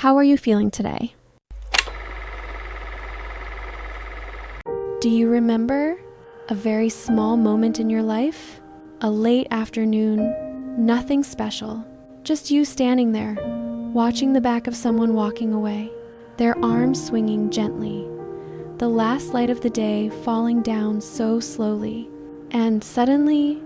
How are you feeling today? Do you remember a very small moment in your life? A late afternoon, nothing special, just you standing there, watching the back of someone walking away, their arms swinging gently, the last light of the day falling down so slowly, and suddenly,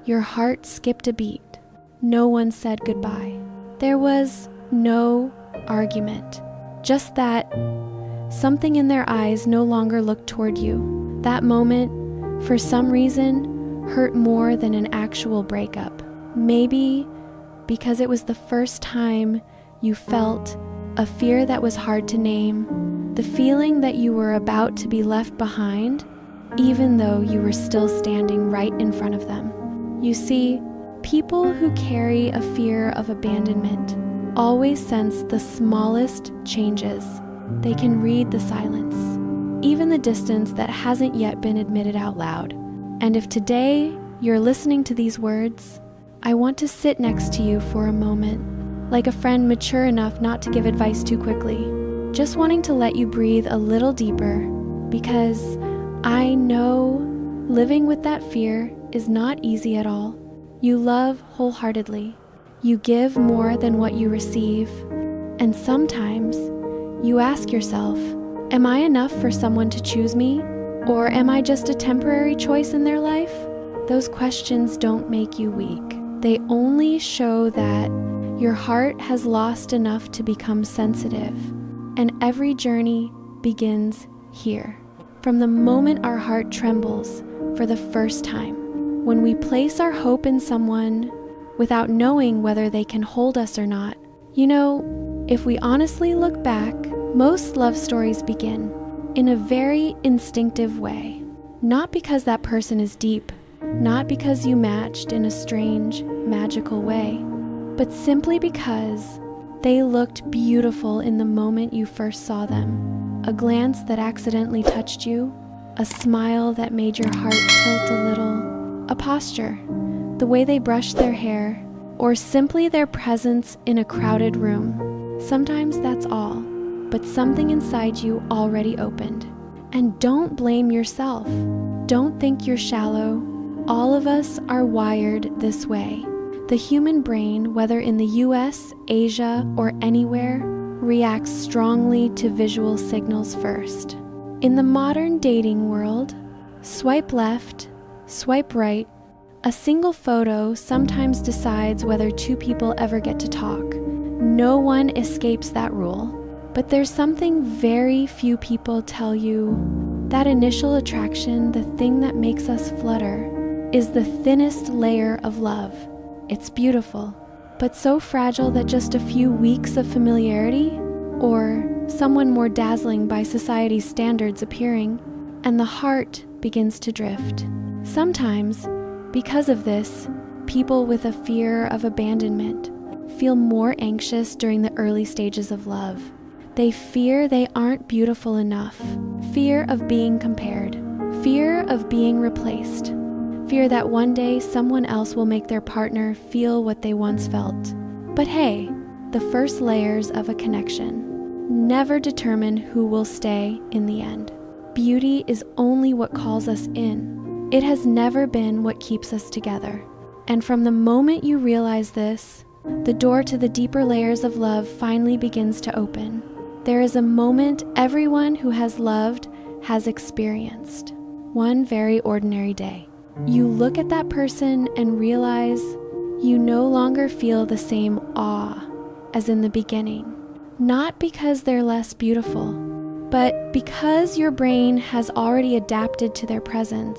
your heart skipped a beat. No one said goodbye. There was no argument, just that something in their eyes no longer looked toward you. That moment, for some reason, hurt more than an actual breakup. Maybe because it was the first time you felt a fear that was hard to name, the feeling that you were about to be left behind, even though you were still standing right in front of them. You see, people who carry a fear of abandonment always sense the smallest changes. They can read the silence, even the distance that hasn't yet been admitted out loud. And if today you're listening to these words, I want to sit next to you for a moment, like a friend mature enough not to give advice too quickly, just wanting to let you breathe a little deeper, because I know living with that fear is not easy at all. You love wholeheartedly. You give more than what you receive. And sometimes you ask yourself, am I enough for someone to choose me? Or am I just a temporary choice in their life? Those questions don't make you weak. They only show that your heart has lost enough to become sensitive. And every journey begins here. From the moment our heart trembles for the first time, when we place our hope in someone without knowing whether they can hold us or not. You know, if we honestly look back, most love stories begin in a very instinctive way. Not because that person is deep, not because you matched in a strange, magical way, but simply because they looked beautiful in the moment you first saw them. A glance that accidentally touched you, a smile that made your heart tilt a little, a posture, the way they brushed their hair, or simply their presence in a crowded room. Sometimes that's all, but something inside you already opened. And don't blame yourself. Don't think you're shallow. All of us are wired this way. The human brain, whether in the US, Asia, or anywhere, reacts strongly to visual signals first. In the modern dating world, swipe left, swipe right, a single photo sometimes decides whether two people ever get to talk. No one escapes that rule. But there's something very few people tell you. That initial attraction, the thing that makes us flutter, is the thinnest layer of love. It's beautiful, but so fragile that just a few weeks of familiarity, or someone more dazzling by society's standards appearing, and the heart begins to drift. Sometimes, because of this, people with a fear of abandonment feel more anxious during the early stages of love. They fear they aren't beautiful enough, fear of being compared, fear of being replaced, fear that one day someone else will make their partner feel what they once felt. But hey, the first layers of a connection never determine who will stay in the end. Beauty is only what calls us in. It has never been what keeps us together. And from the moment you realize this, the door to the deeper layers of love finally begins to open. There is a moment everyone who has loved has experienced. One very ordinary day. You look at that person and realize you no longer feel the same awe as in the beginning. Not because they're less beautiful, but because your brain has already adapted to their presence.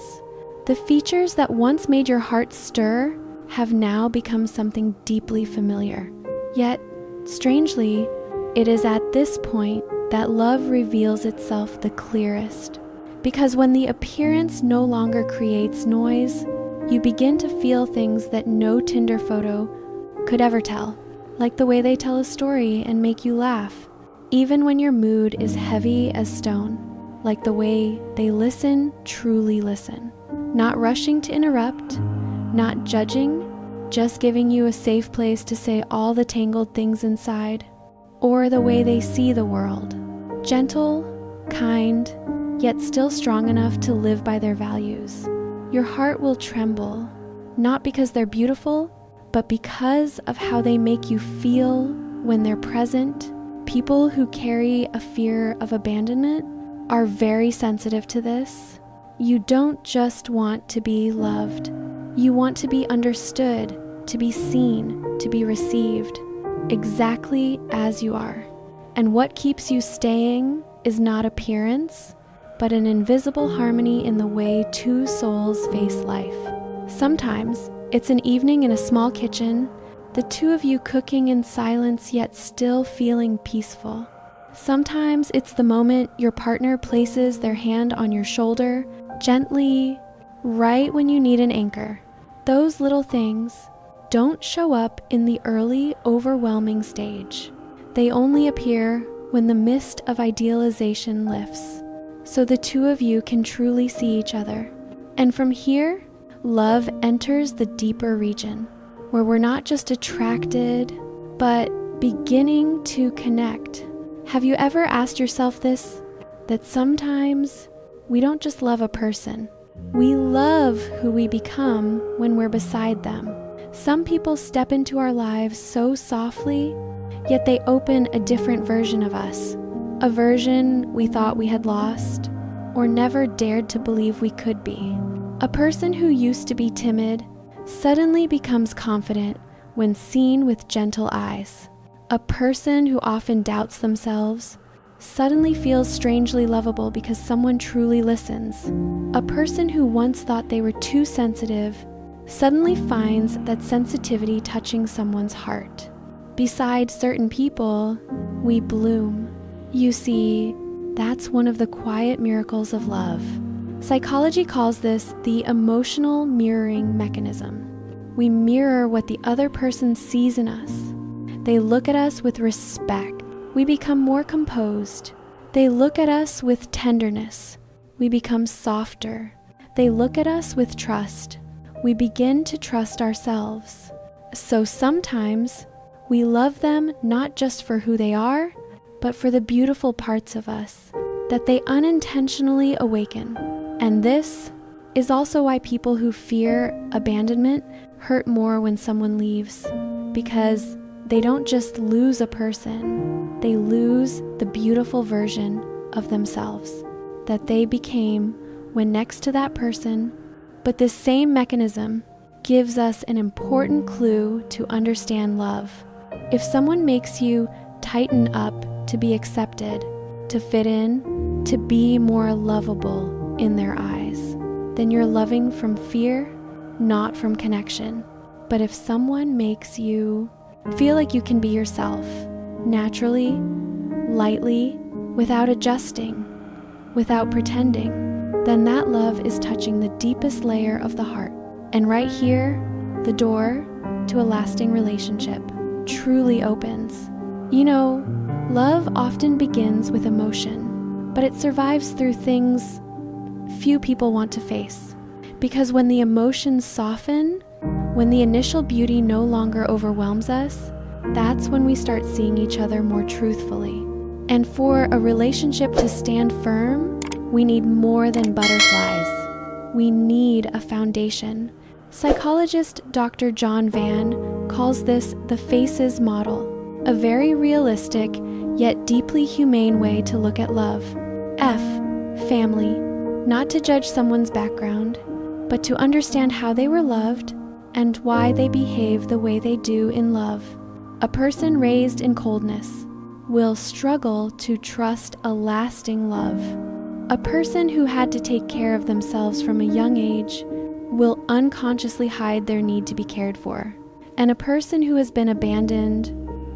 The features that once made your heart stir have now become something deeply familiar. Yet, strangely, it is at this point that love reveals itself the clearest. Because when the appearance no longer creates noise, you begin to feel things that no Tinder photo could ever tell, like the way they tell a story and make you laugh, even when your mood is heavy as stone, like the way they listen, truly listen. Not rushing to interrupt, not judging, just giving you a safe place to say all the tangled things inside. or the way they see the world. Gentle, kind, yet still strong enough to live by their values. Your heart will tremble, not because they're beautiful, but because of how they make you feel when they're present. People who carry a fear of abandonment are very sensitive to this. You don't just want to be loved. You want to be understood, to be seen, to be received, exactly as you are. And what keeps you staying is not appearance, but an invisible harmony in the way two souls face life. Sometimes it's an evening in a small kitchen, the two of you cooking in silence yet still feeling peaceful. Sometimes it's the moment your partner places their hand on your shoulder, gently, right when you need an anchor. Those little things don't show up in the early, overwhelming stage. They only appear when the mist of idealization lifts, so the two of you can truly see each other. And from here, love enters the deeper region, where we're not just attracted, but beginning to connect. Have you ever asked yourself this? That sometimes we don't just love a person, we love who we become when we're beside them. Some people step into our lives so softly, yet they open a different version of us, a version we thought we had lost or never dared to believe we could be. A person who used to be timid suddenly becomes confident when seen with gentle eyes. A person who often doubts themselves suddenly feels strangely lovable because someone truly listens. A person who once thought they were too sensitive suddenly finds that sensitivity touching someone's heart. Beside certain people, we bloom. You see, that's one of the quiet miracles of love. Psychology calls this the emotional mirroring mechanism. We mirror what the other person sees in us. They look at us with respect. We become more composed. They look at us with tenderness. We become softer. They look at us with trust. We begin to trust ourselves. So sometimes we love them not just for who they are, but for the beautiful parts of us that they unintentionally awaken. And this is also why people who fear abandonment hurt more when someone leaves, because they don't just lose a person, they lose the beautiful version of themselves that they became when next to that person. But this same mechanism gives us an important clue to understand love. If someone makes you tighten up to be accepted, to fit in, to be more lovable in their eyes, then you're loving from fear, not from connection. But if someone makes you feel like you can be yourself, naturally, lightly, without adjusting, without pretending, then that love is touching the deepest layer of the heart. And right here, the door to a lasting relationship truly opens. You know, love often begins with emotion, but it survives through things few people want to face. Because when the emotions soften, when the initial beauty no longer overwhelms us, that's when we start seeing each other more truthfully. And for a relationship to stand firm, we need more than butterflies. We need a foundation. Psychologist Dr. John Van calls this the FACES model, a very realistic yet deeply humane way to look at love. F, family, not to judge someone's background, but to understand how they were loved and why they behave the way they do in love. A person raised in coldness will struggle to trust a lasting love. A person who had to take care of themselves from a young age will unconsciously hide their need to be cared for. And a person who has been abandoned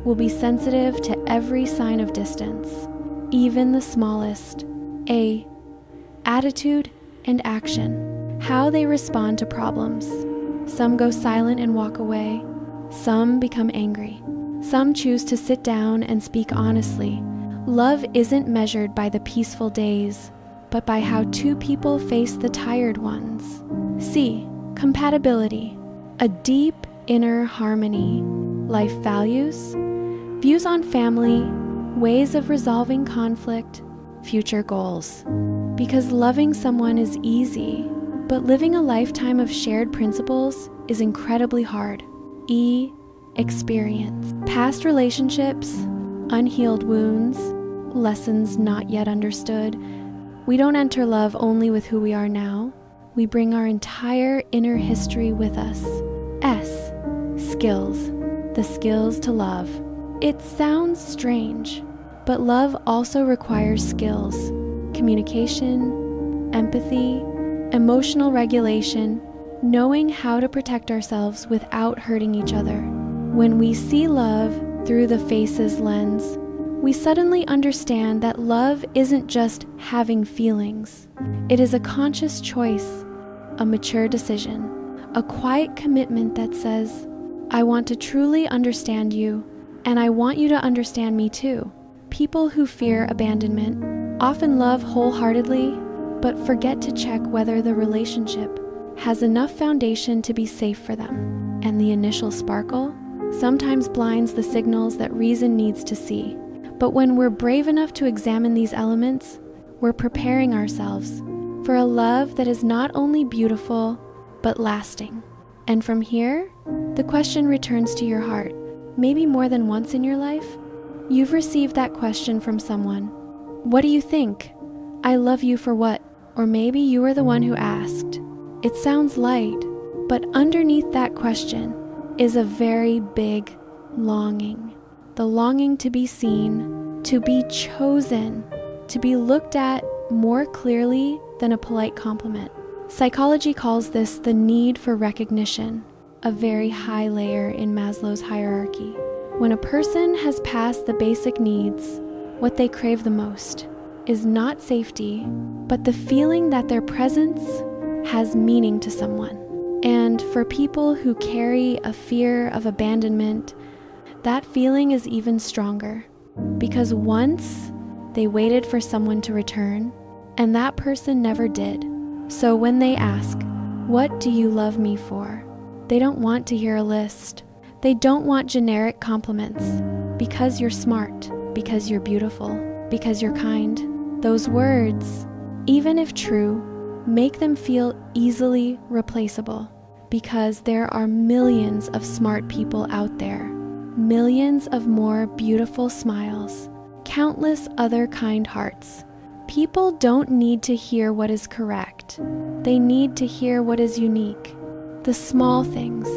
will be sensitive to every sign of distance, even the smallest. A, attitude and action, how they respond to problems. Some go silent and walk away. Some become angry. Some choose to sit down and speak honestly. Love isn't measured by the peaceful days, but by how two people face the tired ones. C, compatibility, a deep inner harmony, life values, views on family, ways of resolving conflict, future goals. Because loving someone is easy, but living a lifetime of shared principles is incredibly hard. Experience. Past relationships, unhealed wounds, lessons not yet understood. We don't enter love only with who we are now. We bring our entire inner history with us. S. Skills. The skills to love. It sounds strange, but love also requires skills. Communication, empathy, emotional regulation, knowing how to protect ourselves without hurting each other. When we see love through the face's lens, we suddenly understand that love isn't just having feelings. It is a conscious choice, a mature decision, a quiet commitment that says, I want to truly understand you, and I want you to understand me too. People who fear abandonment often love wholeheartedly, but forget to check whether the relationship has enough foundation to be safe for them. And the initial sparkle sometimes blinds the signals that reason needs to see. But when we're brave enough to examine these elements, we're preparing ourselves for a love that is not only beautiful, but lasting. And from here, the question returns to your heart. Maybe more than once in your life, you've received that question from someone. What do you think? I love you for what? Or maybe you were the one who asked. It sounds light, but underneath that question is a very big longing. The longing to be seen, to be chosen, to be looked at more clearly than a polite compliment. Psychology calls this the need for recognition, a very high layer in Maslow's hierarchy. When a person has passed the basic needs, what they crave the most is not safety, but the feeling that their presence has meaning to someone. And for people who carry a fear of abandonment, that feeling is even stronger, because once they waited for someone to return, and that person never did. So when they ask, what do you love me for? They don't want to hear a list. They don't want generic compliments. Because you're smart, because you're beautiful, because you're kind. Those words, even if true, make them feel easily replaceable, because there are millions of smart people out there, millions of more beautiful smiles, countless other kind hearts. People don't need to hear what is correct. They need to hear what is unique. The small things,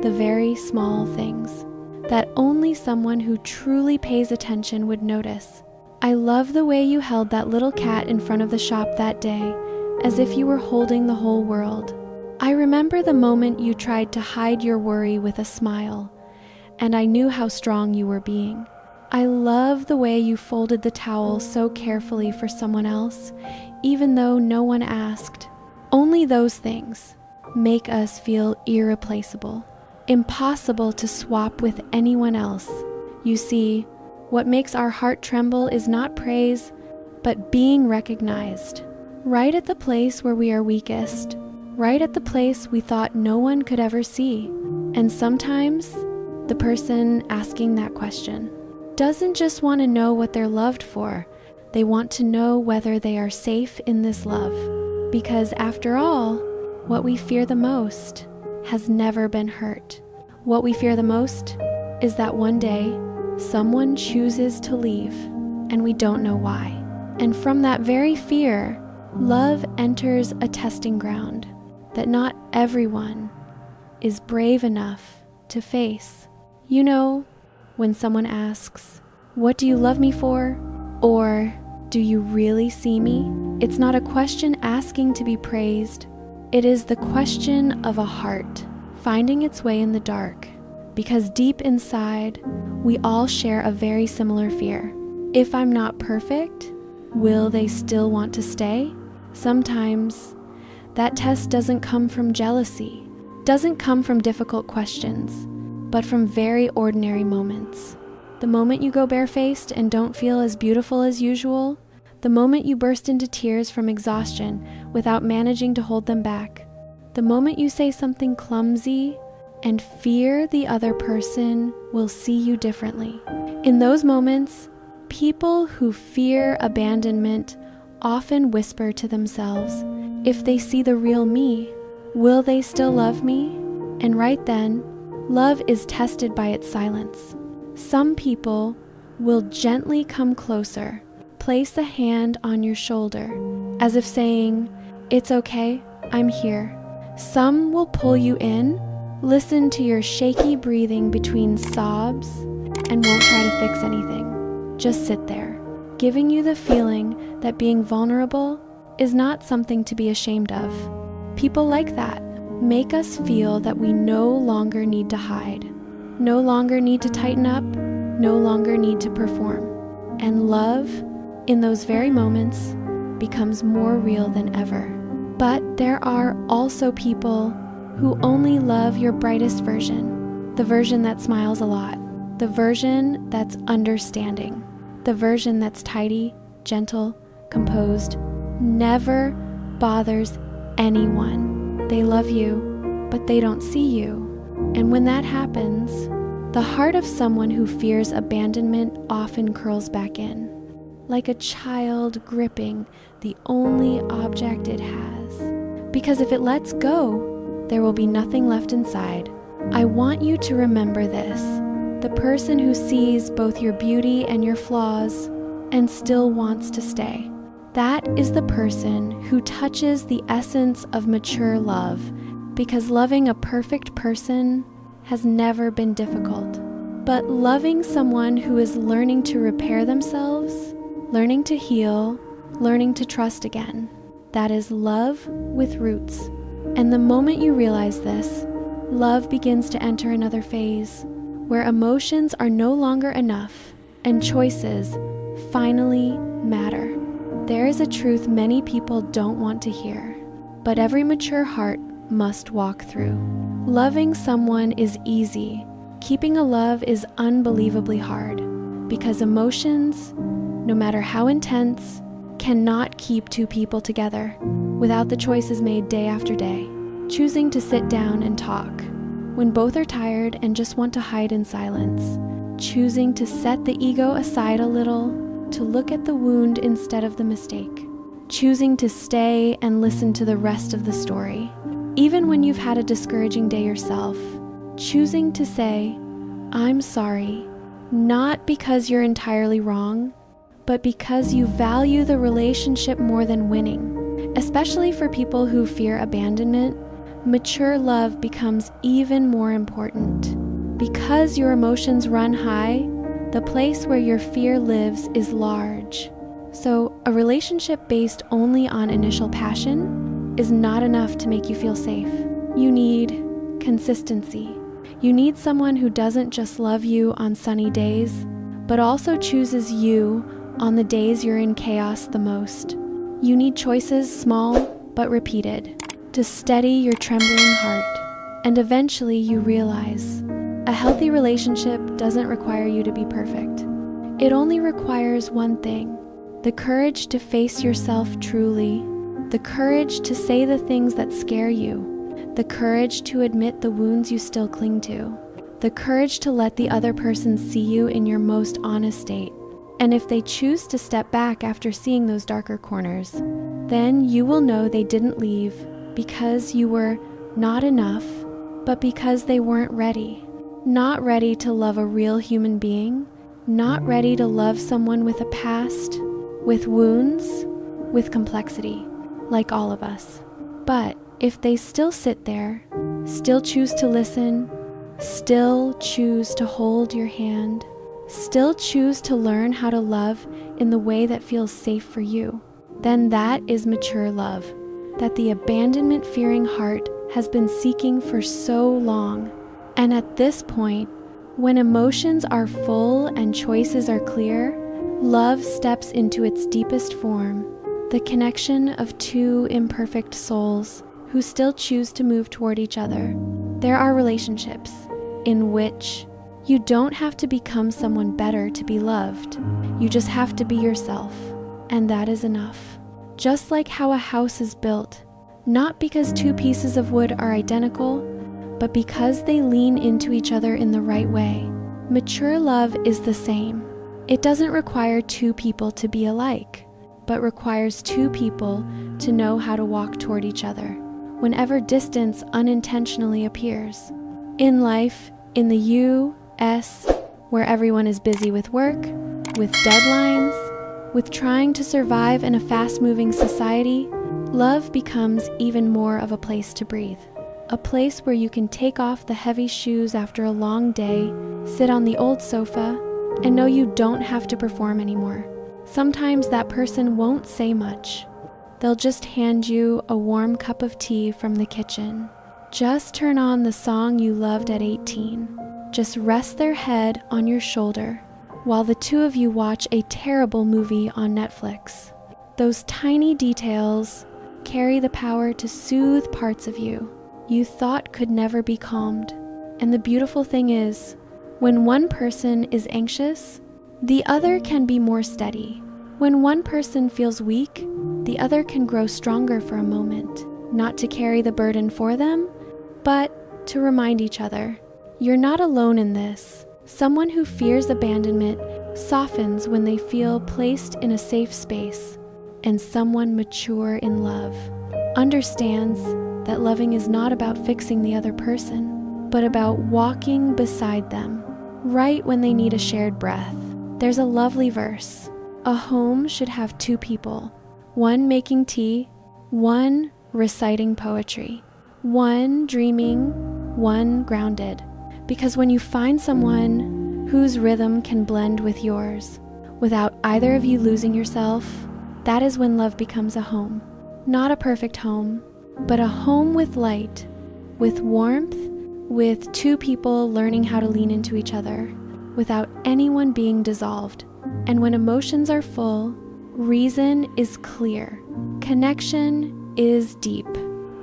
the very small things, that only someone who truly pays attention would notice. I love the way you held that little cat in front of the shop that day, as if you were holding the whole world. I remember the moment you tried to hide your worry with a smile, and I knew how strong you were being. I love the way you folded the towel so carefully for someone else, even though no one asked. Only those things make us feel irreplaceable, impossible to swap with anyone else. You see, what makes our heart tremble is not praise, but being recognized. Right at the place where we are weakest, right at the place we thought no one could ever see. And sometimes, the person asking that question doesn't just want to know what they're loved for. They want to know whether they are safe in this love. Because after all, what we fear the most has never been hurt. What we fear the most is that one day, someone chooses to leave, and we don't know why. And from that very fear, love enters a testing ground that not everyone is brave enough to face. You know, when someone asks, what do you love me for? Or, do you really see me? It's not a question asking to be praised. It is the question of a heart finding its way in the dark. Because deep inside, we all share a very similar fear. If I'm not perfect, will they still want to stay? Sometimes, that test doesn't come from jealousy, doesn't come from difficult questions, but from very ordinary moments. The moment you go barefaced and don't feel as beautiful as usual, the moment you burst into tears from exhaustion without managing to hold them back, the moment you say something clumsy and fear the other person will see you differently. In those moments, people who fear abandonment often whisper to themselves, if they see the real me, will they still love me? And right then, love is tested by its silence. Some people will gently come closer, place a hand on your shoulder, as if saying, it's okay, I'm here. Some will pull you in, listen to your shaky breathing between sobs, and won't try to fix anything. Just sit there, giving you the feeling that being vulnerable is not something to be ashamed of. People like that make us feel that we no longer need to hide, no longer need to tighten up, no longer need to perform. And love, in those very moments, becomes more real than ever. But there are also people who only love your brightest version, the version that smiles a lot, the version that's understanding, the version that's tidy, gentle, composed, never bothers anyone. They love you, but they don't see you. And when that happens, the heart of someone who fears abandonment often curls back in, like a child gripping the only object it has. Because if it lets go, there will be nothing left inside. I want you to remember this. The person who sees both your beauty and your flaws and still wants to stay. That is the person who touches the essence of mature love, because loving a perfect person has never been difficult. But loving someone who is learning to repair themselves, learning to heal, learning to trust again, that is love with roots. And the moment you realize this, love begins to enter another phase where emotions are no longer enough and choices finally matter. There is a truth many people don't want to hear, but every mature heart must walk through. Loving someone is easy. Keeping a love is unbelievably hard, because emotions, no matter how intense, cannot keep two people together without the choices made day after day. Choosing to sit down and talk when both are tired and just want to hide in silence. Choosing to set the ego aside a little to look at the wound instead of the mistake. Choosing to stay and listen to the rest of the story, even when you've had a discouraging day yourself. Choosing to say, I'm sorry, not because you're entirely wrong, but because you value the relationship more than winning. Especially for people who fear abandonment, mature love becomes even more important. Because your emotions run high, the place where your fear lives is large. So a relationship based only on initial passion is not enough to make you feel safe. You need consistency. You need someone who doesn't just love you on sunny days, but also chooses you on the days you're in chaos the most. You need choices, small but repeated, to steady your trembling heart. And eventually you realize a healthy relationship doesn't require you to be perfect. It only requires one thing: the courage to face yourself truly, the courage to say the things that scare you, the courage to admit the wounds you still cling to, the courage to let the other person see you in your most honest state. And if they choose to step back after seeing those darker corners, then you will know they didn't leave because you were not enough, but because they weren't ready. Not ready to love a real human being, not ready to love someone with a past, with wounds, with complexity, like all of us. But if they still sit there, still choose to listen, still choose to hold your hand, still choose to learn how to love in the way that feels safe for you, then that is mature love, that the abandonment-fearing heart has been seeking for so long. And at this point, when emotions are full and choices are clear, love steps into its deepest form, the connection of two imperfect souls who still choose to move toward each other. There are relationships in which you don't have to become someone better to be loved. You just have to be yourself, and that is enough. Just like how a house is built, not because two pieces of wood are identical, but because they lean into each other in the right way. Mature love is the same. It doesn't require two people to be alike, but requires two people to know how to walk toward each other whenever distance unintentionally appears. In life, in the U.S., where everyone is busy with work, with deadlines, with trying to survive in a fast-moving society, love becomes even more of a place to breathe. A place where you can take off the heavy shoes after a long day, sit on the old sofa, and know you don't have to perform anymore. Sometimes that person won't say much. They'll just hand you a warm cup of tea from the kitchen. Just turn on the song you loved at 18. Just rest their head on your shoulder while the two of you watch a terrible movie on Netflix. Those tiny details carry the power to soothe parts of you thought could never be calmed. And the beautiful thing is, when one person is anxious, the other can be more steady. When one person feels weak, the other can grow stronger for a moment, not to carry the burden for them, but to remind each other, you're not alone in this. Someone who fears abandonment softens when they feel placed in a safe space, and someone mature in love understands that loving is not about fixing the other person, but about walking beside them, right when they need a shared breath. There's a lovely verse. A home should have two people, one making tea, one reciting poetry, one dreaming, one grounded. Because when you find someone whose rhythm can blend with yours, without either of you losing yourself, that is when love becomes a home. Not a perfect home, but a home with light, with warmth, with two people learning how to lean into each other, without anyone being dissolved. And when emotions are full, reason is clear, connection is deep.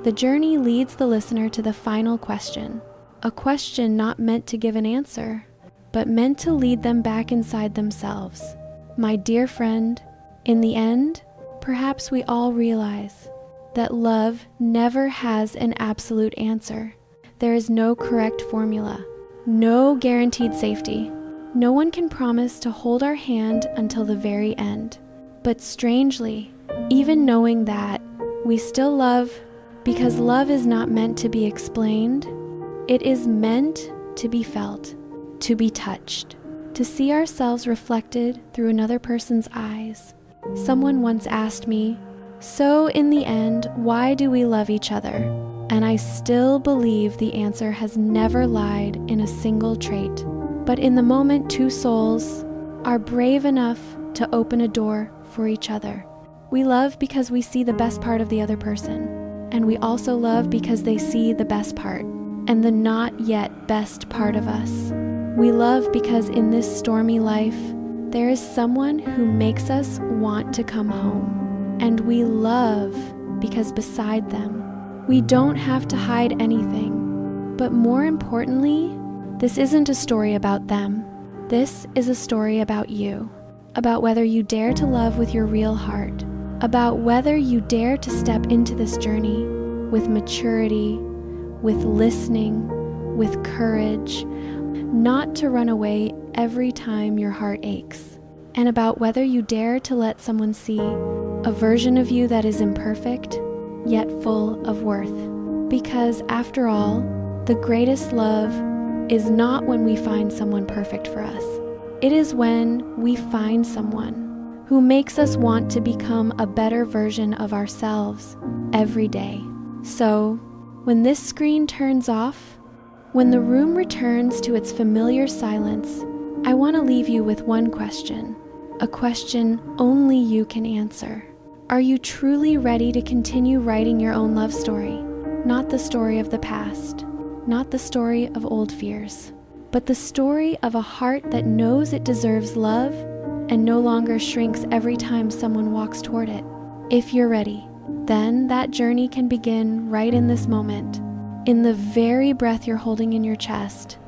The journey leads the listener to the final question, a question not meant to give an answer, but meant to lead them back inside themselves. My dear friend, in the end, perhaps we all realize that love never has an absolute answer. There is no correct formula, no guaranteed safety. No one can promise to hold our hand until the very end. But strangely, even knowing that, we still love, because love is not meant to be explained. It is meant to be felt, to be touched, to see ourselves reflected through another person's eyes. Someone once asked me, "So in the end, why do we love each other?" And I still believe the answer has never lied in a single trait. But in the moment, two souls are brave enough to open a door for each other. We love because we see the best part of the other person, and we also love because they see the best part and the not yet best part of us. We love because in this stormy life, there is someone who makes us want to come home. And we love because beside them, we don't have to hide anything. But more importantly, this isn't a story about them. This is a story about you, about whether you dare to love with your real heart, about whether you dare to step into this journey with maturity, with listening, with courage, not to run away every time your heart aches, and about whether you dare to let someone see a version of you that is imperfect, yet full of worth. Because after all, the greatest love is not when we find someone perfect for us. It is when we find someone who makes us want to become a better version of ourselves every day. So, when this screen turns off, when the room returns to its familiar silence, I want to leave you with one question, a question only you can answer. Are you truly ready to continue writing your own love story? Not the story of the past, not the story of old fears, but the story of a heart that knows it deserves love and no longer shrinks every time someone walks toward it. If you're ready, then that journey can begin right in this moment, in the very breath you're holding in your chest,